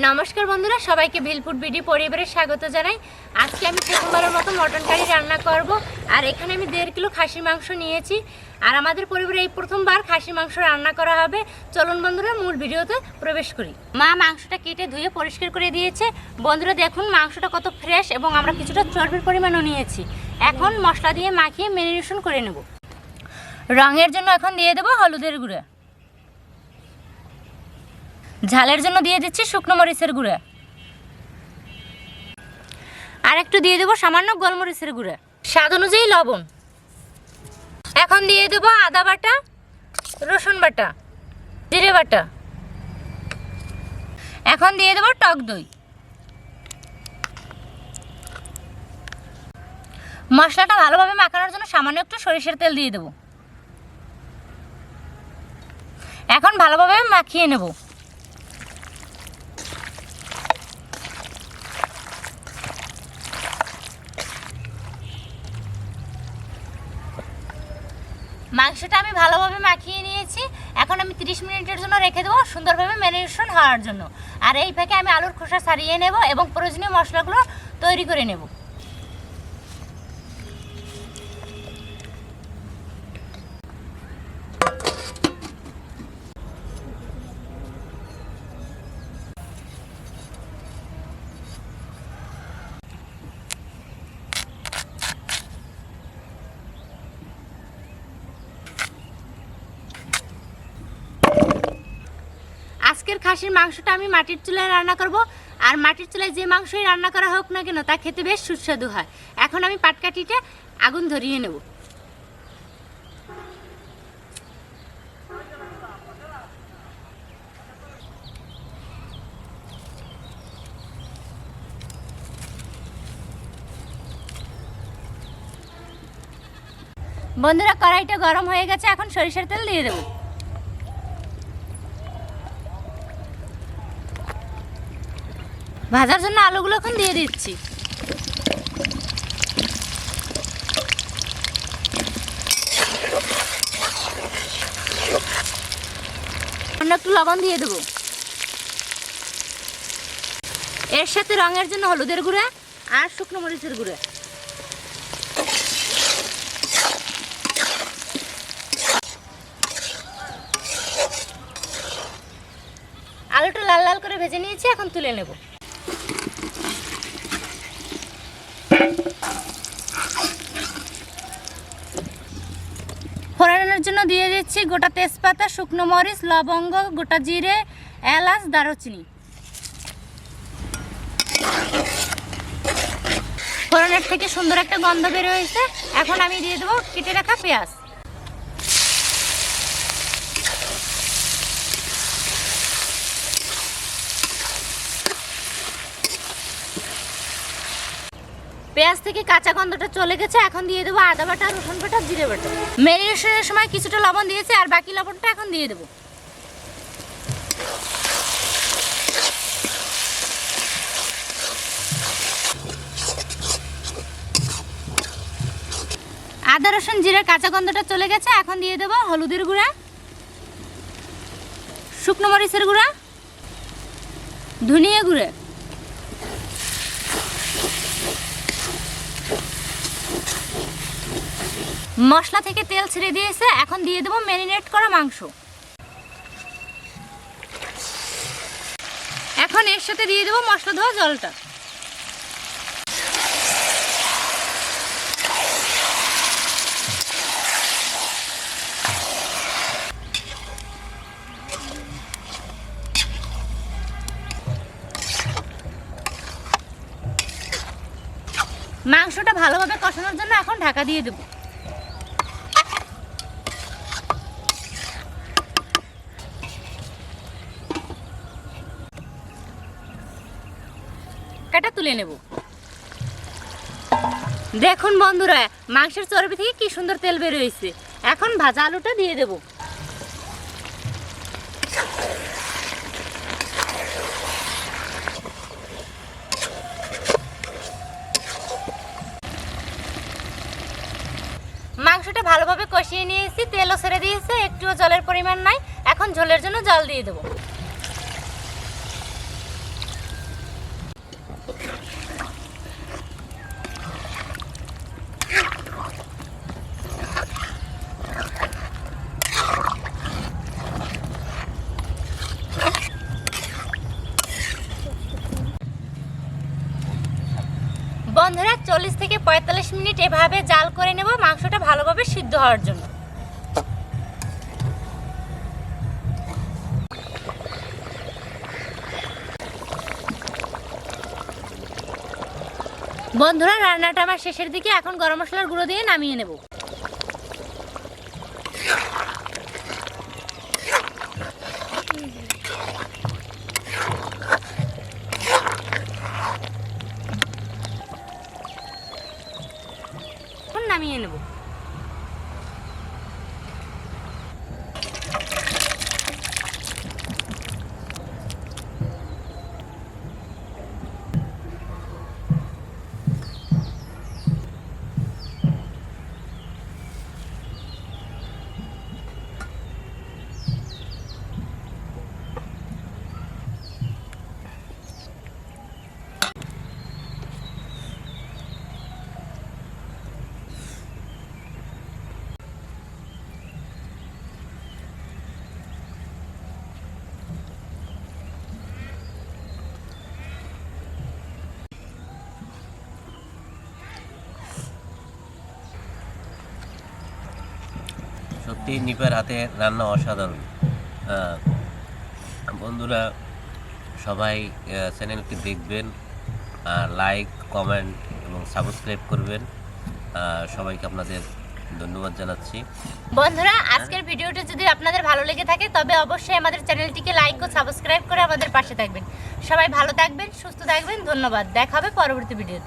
নমস্কার বন্ধুরা, সবাইকে ভিলফুড বিডি পরিবারে স্বাগত জানাই। আজকে আমি প্রথমবারের মতো মটন কারি রান্না করব। আর এখানে আমি 1.5 কিলো খাসির মাংস নিয়েছি। আর আমাদের পরিবারে এই প্রথমবার খাসির মাংস রান্না করা হবে। চলুন বন্ধুরা মূল ভিডিওতে প্রবেশ করি। মা মাংসটা কেটে ধুয়ে পরিষ্কার করে দিয়েছে। বন্ধুরা দেখুন মাংসটা কত ফ্রেশ এবং আমরা কিছুটা চর্বির পরিমাণও নিয়েছি। এখন মশলা দিয়ে মাখিয়ে ম্যারিনেশন করে নেব। রঙের জন্য এখন দিয়ে দেব হলুদের গুঁড়া। ঝালের জন্য দিয়ে দিচ্ছি শুকনো মরিচের গুঁড়া। আর একটু দিয়ে দেবো সামান্য গোলমরিচের গুঁড়া, স্বাদ অনুযায়ী লবণ। এখন দিয়ে দেবো আদা বাটা, রসুন বাটা, জিরে বাটা। এখন দিয়ে দেবো টক দই। মশলাটা ভালোভাবে মাখানোর জন্য সামান্য একটু সরিষার তেল দিয়ে দেবো। এখন ভালোভাবে মাখিয়ে নেব। মাংসটা আমি ভালোভাবে মাখিয়ে নিয়েছি। এখন আমি 30 মিনিটের জন্য রেখে দেবো সুন্দরভাবে ম্যারিনেশন হওয়ার জন্য। আর এই ফাঁকে আমি আলুর খোসা ছাড়িয়ে নেব এবং প্রয়োজনীয় মশলাগুলো তৈরি করে নেব। আজকের খাসির মাংসটা আমি মাটির চুলায় রান্না করব। আর মাটির চুলায় যে মাংসই রান্না করা হোক না কেন তা খেতে বেশ সুস্বাদু হয়। এখন আমি পাটকাঠিতে আগুন ধরিয়ে নেব। বন্ধুরা কড়াইটা গরম হয়ে গেছে, এখন সরিষার তেল দিয়ে দেব। ভাজার জন্য আলুগুলো এখন দিয়ে দিচ্ছি। একটু লবণ দিয়ে দেবো। এর সাথে রঙের জন্য হলুদের গুঁড়া আর শুকনো মরিচের গুঁড়া। আলুটা লাল লাল করে ভেজে নিয়েছি, এখন তুলে নেব। ফোড়নের জন্য দিয়ে দিচ্ছি গোটা তেজপাতা, শুকনো মরিচ, লবঙ্গ, গোটা জিরে, এলাচ, দারুচিনি। ফোড়নের থেকে সুন্দর একটা গন্ধ বের হয়েছে। এখন আমি দিয়ে দেবো কেটে রাখা পেঁয়াজ। পেঁয়াজ থেকে কাঁচা গন্ধটা চলে গেছে। এখন দিয়ে দেবো আদা বাটা, রসুন বাটা, জিরে বাটা। ম্যারিনেশনের সময় কিছুটা লবণ দিয়েছি আর বাকি লবণটা এখন দিয়ে দেবো। আদা রসুন জিরের কাঁচা গন্ধটা চলে গেছে। এখন দিয়ে দেবো হলুদের গুঁড়া, শুকনো মরিচের গুঁড়া, ধনিয়া গুঁড়া, মশলা থেকে তেল ছেড়ে দিয়েছে। এখন দিয়ে দেবো ম্যারিনেট করা মাংস। এখন এর সাথে দিয়ে দেবো মশলা ধোয়া জলটা। মাংসটা ভালোভাবে কষানোর জন্য এখন ঢাকা দিয়ে দেবো। তুলে নেব। দেখুন বন্ধুরা মাংসের চর্বি থেকে কি সুন্দর তেল বের হয়েছে। এখন ভাজা আলুটা দিয়ে দেব। মাংসটা ভালোভাবে কষিয়ে নিয়েছি, তেলও ছেড়ে দিয়েছে, একটুও জলের পরিমাণ নাই। এখন ঝোলের জন্য জল দিয়ে দেব। বন্ধুরা 40 থেকে 45 মিনিট এভাবে জাল করে নেব মাংসটা ভালোভাবে সিদ্ধ হওয়ার জন্য। বন্ধুরা রান্নাটা আমার শেষের দিকে, এখন গরম মশলার গুঁড়ো দিয়ে নামিয়ে নেব। নামিয়ে নেব। সত্যি নিপের হাতে রান্না অসাধারণ। বন্ধুরা সবাই চ্যানেলটি দেখবেন, লাইক, কমেন্ট এবং সাবস্ক্রাইব করবেন। সবাইকে আপনাদের ধন্যবাদ জানাচ্ছি। বন্ধুরা আজকের ভিডিওটা যদি আপনাদের ভালো লেগে থাকে তবে অবশ্যই আমাদের চ্যানেলটিকে লাইক ও সাবস্ক্রাইব করে আমাদের পাশে থাকবেন। সবাই ভালো থাকবেন, সুস্থ থাকবেন। ধন্যবাদ। দেখা হবে পরবর্তী ভিডিওতে।